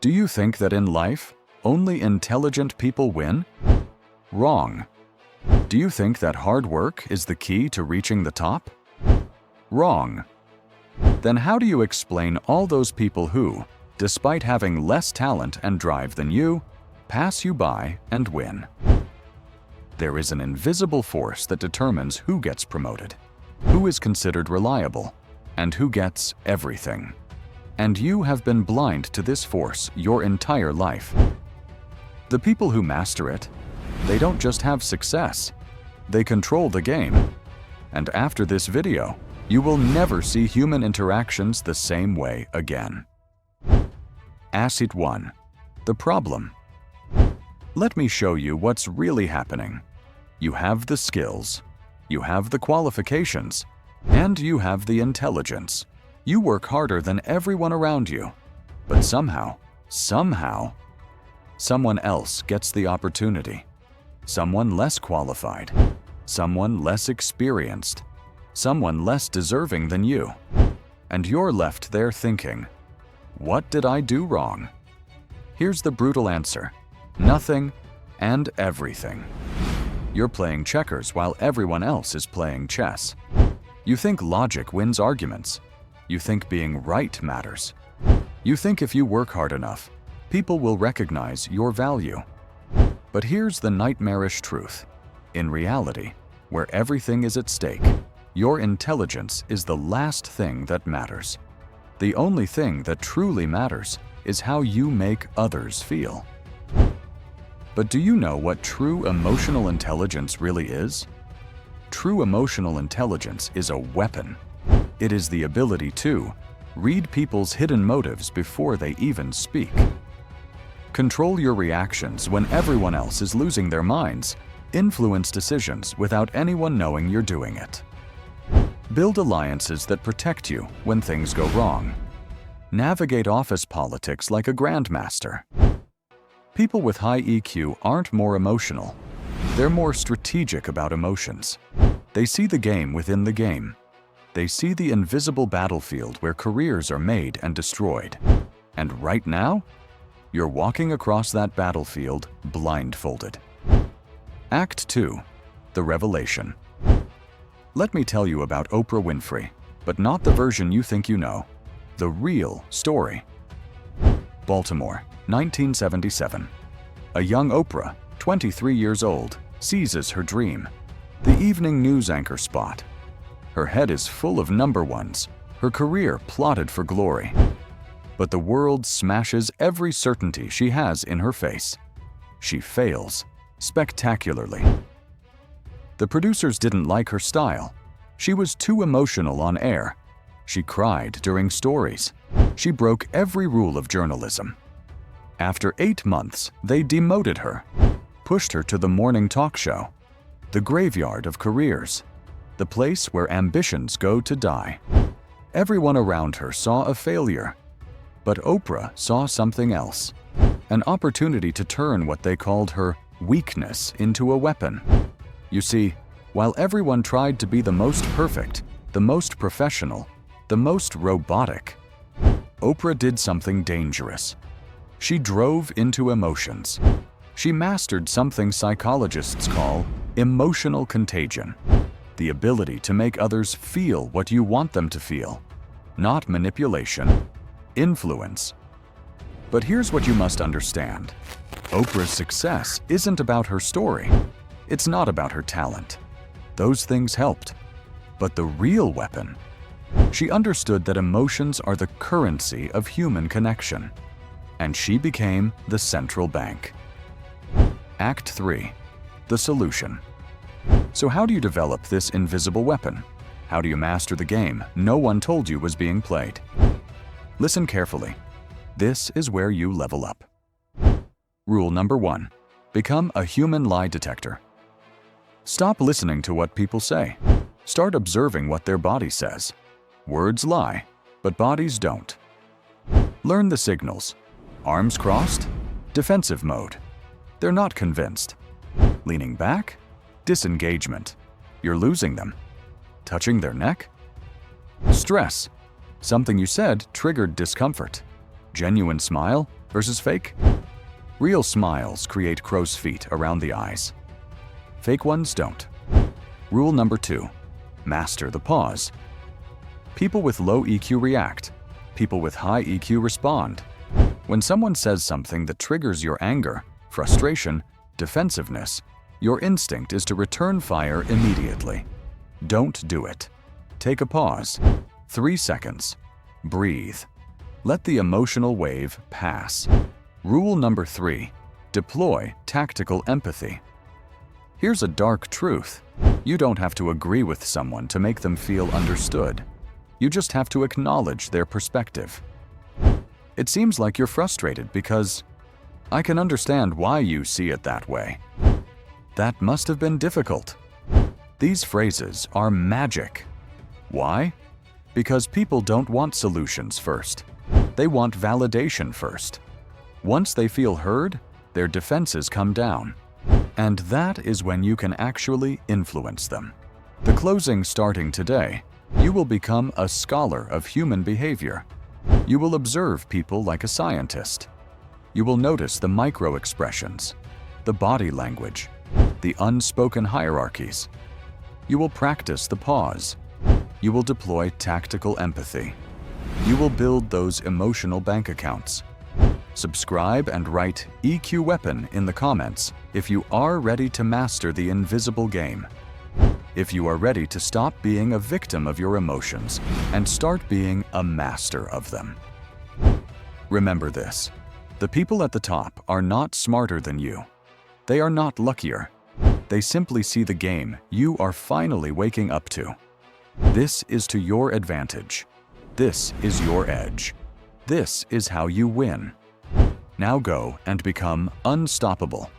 Do you think that in life, only intelligent people win? Wrong. Do you think that hard work is the key to reaching the top? Wrong. Then how do you explain all those people who, despite having less talent and drive than you, pass you by and win? There is an invisible force that determines who gets promoted, who is considered reliable, and who gets everything. And you have been blind to this force your entire life. The people who master it, they don't just have success, they control the game. And after this video, you will never see human interactions the same way again. Asset 1. The problem. Let me show you what's really happening. You have the skills, you have the qualifications, and you have the intelligence. You work harder than everyone around you. But somehow, someone else gets the opportunity. Someone less qualified, someone less experienced, someone less deserving than you. And you're left there thinking, what did I do wrong? Here's the brutal answer: nothing and everything. You're playing checkers while everyone else is playing chess. You think logic wins arguments. You think being right matters. You think if you work hard enough, people will recognize your value. But here's the nightmarish truth. In reality, where everything is at stake, your intelligence is the last thing that matters. The only thing that truly matters is how you make others feel. But do you know what true emotional intelligence really is? True emotional intelligence is a weapon. It is the ability to read people's hidden motives before they even speak. Control your reactions when everyone else is losing their minds. Influence decisions without anyone knowing you're doing it. Build alliances that protect you when things go wrong. Navigate office politics like a grandmaster. People with high EQ aren't more emotional. They're more strategic about emotions. They see the game within the game. They see the invisible battlefield where careers are made and destroyed. And right now, you're walking across that battlefield blindfolded. Act 2. The Revelation. Let me tell you about Oprah Winfrey, but not the version you think you know. The real story. Baltimore, 1977. A young Oprah, 23 years old, seizes her dream. The evening news anchor spot. Her head is full of number ones, her career plotted for glory. But the world smashes every certainty she has in her face. She fails, spectacularly. The producers didn't like her style. She was too emotional on air. She cried during stories. She broke every rule of journalism. After 8 months, they demoted her, pushed her to the morning talk show, the graveyard of careers, the place where ambitions go to die. Everyone around her saw a failure, but Oprah saw something else, an opportunity to turn what they called her weakness into a weapon. You see, while everyone tried to be the most perfect, the most professional, the most robotic, Oprah did something dangerous. She drove into emotions. She mastered something psychologists call emotional contagion, the ability to make others feel what you want them to feel, not manipulation, influence. But here's what you must understand. Oprah's success isn't about her story. It's not about her talent. Those things helped. But the real weapon, she understood that emotions are the currency of human connection. And she became the central bank. Act 3. The solution. So how do you develop this invisible weapon? How do you master the game no one told you was being played? Listen carefully. This is where you level up. Rule number 1. Become a human lie detector. Stop listening to what people say. Start observing what their body says. Words lie, but bodies don't. Learn the signals. Arms crossed, defensive mode. They're not convinced. Leaning back, disengagement. You're losing them. Touching their neck? Stress. Something you said triggered discomfort. Genuine smile? versus fake? Real smiles create crow's feet around the eyes. Fake ones don't. Rule number 2. Master the pause. People with low EQ react. People with high EQ respond. When someone says something that triggers your anger, frustration, defensiveness, your instinct is to return fire immediately. Don't do it. Take a pause. 3 seconds. Breathe. Let the emotional wave pass. Rule number 3. Deploy tactical empathy. Here's a dark truth. You don't have to agree with someone to make them feel understood. You just have to acknowledge their perspective. It seems like you're frustrated because I can understand why you see it that way. That must have been difficult. These phrases are magic. Why? Because people don't want solutions first. They want validation first. Once they feel heard, their defenses come down. And that is when you can actually influence them. The closing starting today, you will become a scholar of human behavior. You will observe people like a scientist. You will notice the micro-expressions, the body language, the unspoken hierarchies. You will practice the pause. You will deploy tactical empathy. You will build those emotional bank accounts. Subscribe and write EQ Weapon in the comments if you are ready to master the invisible game. If you are ready to stop being a victim of your emotions and start being a master of them. Remember this: the people at the top are not smarter than you. They are not luckier. They simply see the game you are finally waking up to. This is to your advantage. This is your edge. This is how you win. Now go and become unstoppable.